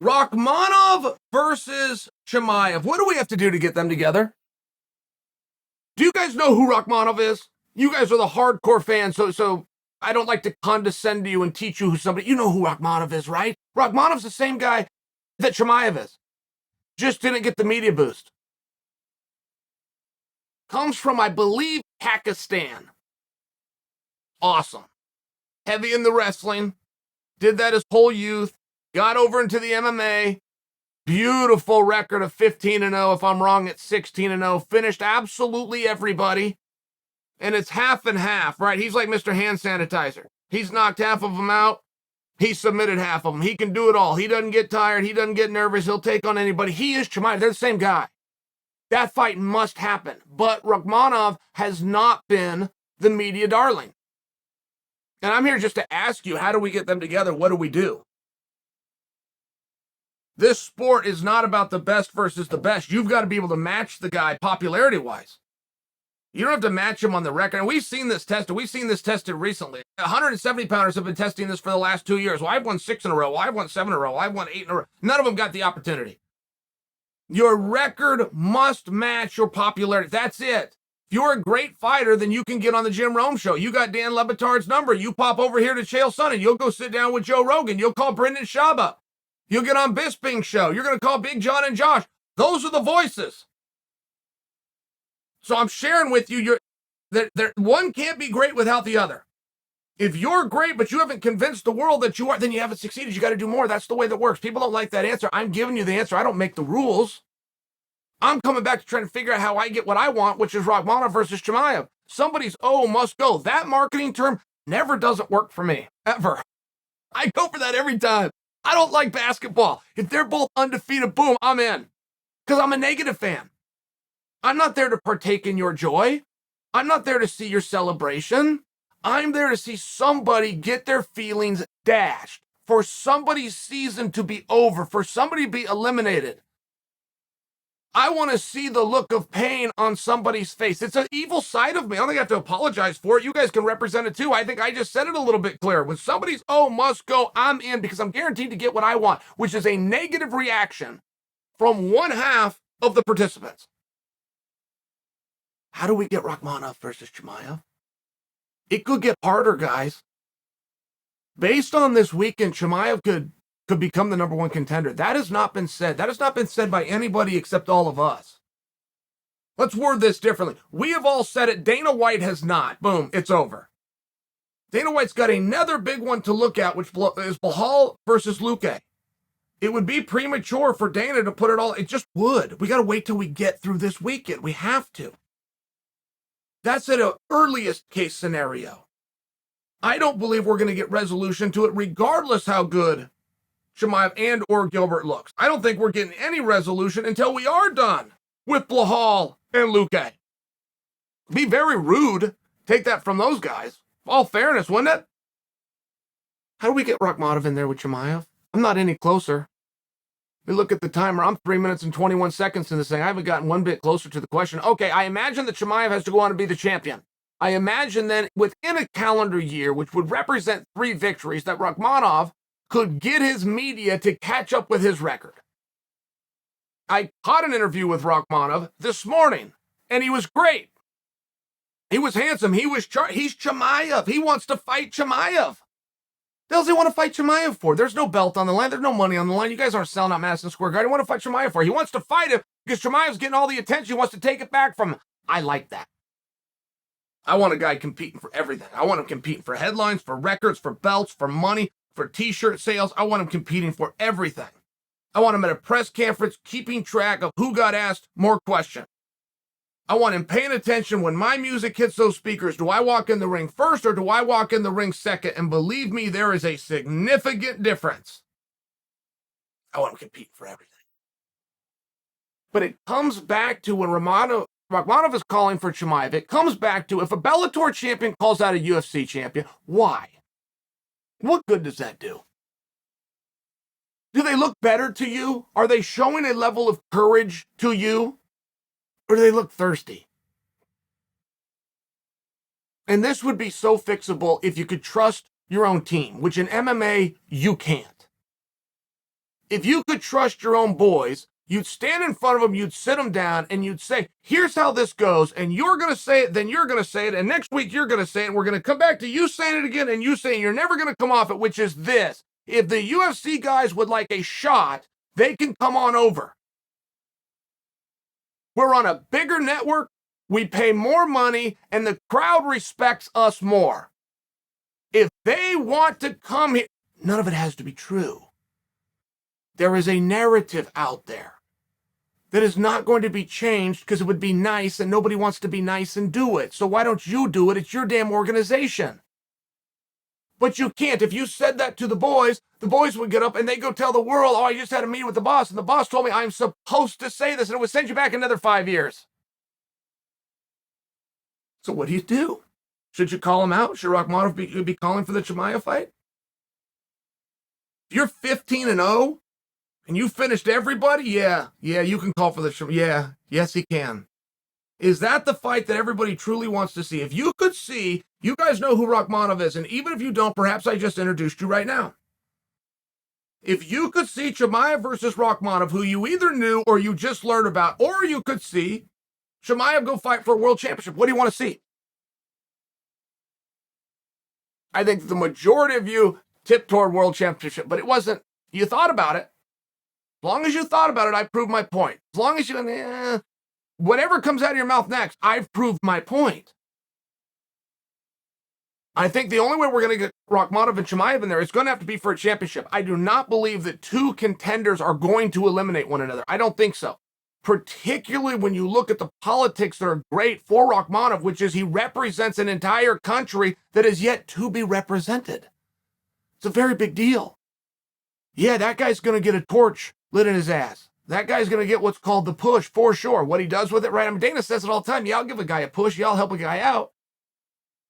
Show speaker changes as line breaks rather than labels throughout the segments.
Rakhmonov versus Chimaev. What do we have to do to get them together? Do you guys know who Rakhmonov is? You guys are the hardcore fans, so I don't like to condescend to you and teach you who somebody... You know who Rakhmonov is, right? Rakhmonov's the same guy that Chimaev is. Just didn't get the media boost. Comes from, I believe, Pakistan. Awesome. Heavy in the wrestling. Did that his whole youth. Got over into the MMA. Beautiful record of 15-0. If I'm wrong, it's 16-0. Finished absolutely everybody. And it's half and half, right? He's like Mr. Hand Sanitizer. He's knocked half of them out. He submitted half of them. He can do it all. He doesn't get tired. He doesn't get nervous. He'll take on anybody. He is Chimaev. They're the same guy. That fight must happen. But Rakhmonov has not been the media darling. And I'm here just to ask you, how do we get them together? What do we do? This sport is not about the best versus the best. You've got to be able to match the guy popularity-wise. You don't have to match him on the record. And we've seen this tested. We've seen this tested recently. 170-pounders have been testing this for the last 2 years. Well, I've won 6 in a row. Well, I've won 7 in a row. Well, I've won 8 in a row. None of them got the opportunity. Your record must match your popularity. That's it. If you're a great fighter, then you can get on the Jim Rome show. You got Dan Le Batard's number. You pop over here to Chael Sonnen. You'll go sit down with Joe Rogan. You'll call Brendan Schaub up. You'll get on Bisping's show. You're going to call Big John and Josh. Those are the voices. So I'm sharing with you, one can't be great without the other. If you're great, but you haven't convinced the world that you are, then you haven't succeeded. You got to do more. That's the way that works. People don't like that answer. I'm giving you the answer. I don't make the rules. I'm coming back to trying to figure out how I get what I want, which is Rakhmonov versus Chimaev. Somebody's must go. That marketing term never doesn't work for me, ever. I go for that every time. I don't like basketball. If they're both undefeated, boom, I'm in. Because I'm a negative fan. I'm not there to partake in your joy. I'm not there to see your celebration. I'm there to see somebody get their feelings dashed, for somebody's season to be over, for somebody to be eliminated. I want to see the look of pain on somebody's face. It's an evil side of me. I don't think I have to apologize for it. You guys can represent it too. I think I just said it a little bit clearer. When somebody's must go, I'm in, because I'm guaranteed to get what I want, which is a negative reaction from one half of the participants. How do we get Rakhmonov versus Chimaev? It could get harder, guys. Based on this weekend, Chimaev could become the number one contender. That has not been said. That has not been said by anybody except all of us. Let's word this differently. We have all said it. Dana White has not. Boom, it's over. Dana White's got another big one to look at, which is Belal versus Luque. It would be premature for Dana to put it all. It just would. We got to wait till we get through this weekend. We have to. That's at an earliest case scenario. I don't believe we're going to get resolution to it, regardless how good Chimaev and or Gilbert looks. I don't think we're getting any resolution until we are done with Belal and Luque. Be very rude. Take that from those guys. All fairness, wouldn't it? How do we get Rakhmonov in there with Chimaev? I'm not any closer. We look at the timer. I'm 3 minutes and 21 seconds in this thing. I haven't gotten one bit closer to the question. Okay, I imagine that Chimaev has to go on and be the champion. I imagine then within a calendar year, which would represent 3 victories, that Rakhmonov could get his media to catch up with his record. I caught an interview with Rakhmonov this morning, and he was great. He was handsome. He's Chimaev. He wants to fight Chimaev. The hell does he want to fight Chimaev for? There's no belt on the line. There's no money on the line. You guys aren't selling out Madison Square Garden. What do you want to fight Chimaev for? He wants to fight him because Chimaev's getting all the attention. He wants to take it back from him. I like that. I want a guy competing for everything. I want him competing for headlines, for records, for belts, for money, for t-shirt sales. I want him competing for everything. I want him at a press conference keeping track of who got asked more questions. I want him paying attention when my music hits those speakers. Do I walk in the ring first or do I walk in the ring second? And believe me, there is a significant difference. I want him competing for everything. But it comes back to when Rakhmonov is calling for Chimaev. It comes back to if a Bellator champion calls out a UFC champion, why? What good does that do? Do they look better to you? Are they showing a level of courage to you? Or do they look thirsty? And this would be so fixable if you could trust your own team, which in MMA, you can't. If you could trust your own boys, you'd stand in front of them, you'd sit them down, and you'd say, here's how this goes, and you're going to say it, then you're going to say it, and next week you're going to say it, and we're going to come back to you saying it again, and you saying you're never going to come off it, which is this. If the UFC guys would like a shot, they can come on over. We're on a bigger network, we pay more money, and the crowd respects us more. If they want to come here, none of it has to be true. There is a narrative out there that is not going to be changed because it would be nice and nobody wants to be nice and do it. So why don't you do it? It's your damn organization. But you can't. If you said that to the boys would get up and they go tell the world, oh, I just had a meeting with the boss and the boss told me I'm supposed to say this and it would send you back another 5 years. So what do? Should you call him out? Should Rakhmonov be calling for the Chimaev fight? If you're 15-0, and you finished everybody? Yeah, you can call for the yes, he can. Is that the fight that everybody truly wants to see? If you could see, you guys know who Rakhmonov is, and even if you don't, perhaps I just introduced you right now. If you could see Chimaev versus Rakhmonov, who you either knew or you just learned about, or you could see Chimaev go fight for a world championship, what do you want to see? I think the majority of you tipped toward world championship, but it wasn't. You thought about it. As long as you thought about it, I proved my point. As long as you, whatever comes out of your mouth next, I've proved my point. I think the only way we're going to get Rakhmonov and Chimaev in there is going to have to be for a championship. I do not believe that two contenders are going to eliminate one another. I don't think so. Particularly when you look at the politics that are great for Rakhmonov, which is he represents an entire country that is yet to be represented. It's a very big deal. Yeah, that guy's going to get a torch lit in his ass. That guy's going to get what's called the push, for sure. What he does with it, right? I mean, Dana says it all the time. Yeah, I'll give a guy a push. Yeah, I'll help a guy out.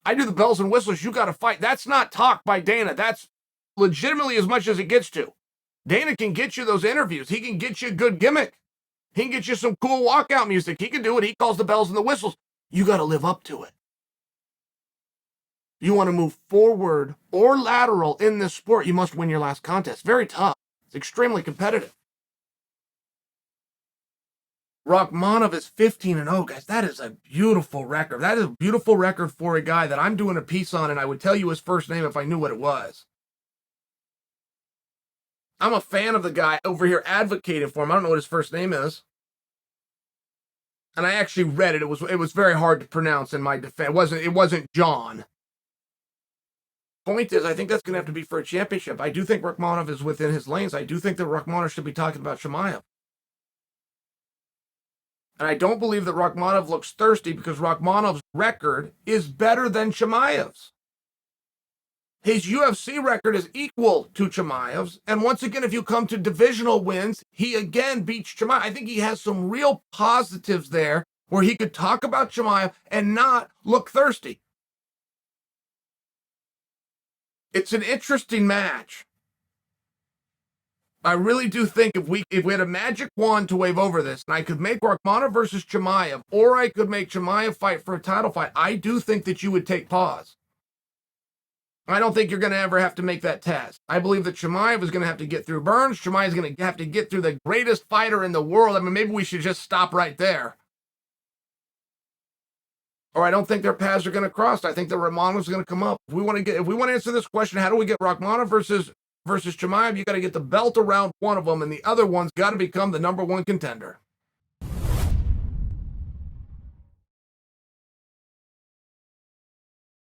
I do the bells and whistles. You got to fight. That's not talk by Dana. That's legitimately as much as it gets to. Dana can get you those interviews. He can get you a good gimmick. He can get you some cool walkout music. He can do what he calls the bells and the whistles. You got to live up to it. You want to move forward or lateral in this sport, you must win your last contest. Very tough. It's extremely competitive. Rakhmonov is 15-0, guys. That is a beautiful record. That is a beautiful record for a guy that I'm doing a piece on, and I would tell you his first name if I knew what it was. I'm a fan of the guy over here advocating for him. I don't know what his first name is. And I actually read it. It was very hard to pronounce in my defense. It wasn't John. Point is, I think that's going to have to be for a championship. I do think Rakhmonov is within his lanes. I do think that Rakhmonov should be talking about Chimaev. And I don't believe that Rakhmonov looks thirsty because Rakhmonov's record is better than Chimaev's. His UFC record is equal to Chimaev's. And once again, if you come to divisional wins, he again beats Chimaev. I think he has some real positives there where he could talk about Chimaev and not look thirsty. It's an interesting match. I really do think if we had a magic wand to wave over this, and I could make Rakhmonov versus Chimaev, or I could make Chimaev fight for a title fight, I do think that you would take pause. I don't think you're going to ever have to make that test. I believe that Chimaev is going to have to get through Burns. Chimaev is going to have to get through the greatest fighter in the world. I mean, maybe we should just stop right there. Or I don't think their paths are going to cross. I think that Rakhmonov is going to come up. If we want to answer this question, how do we get Rakhmonov versus Chimaev? You got to get the belt around one of them, and the other one's got to become the #1 contender.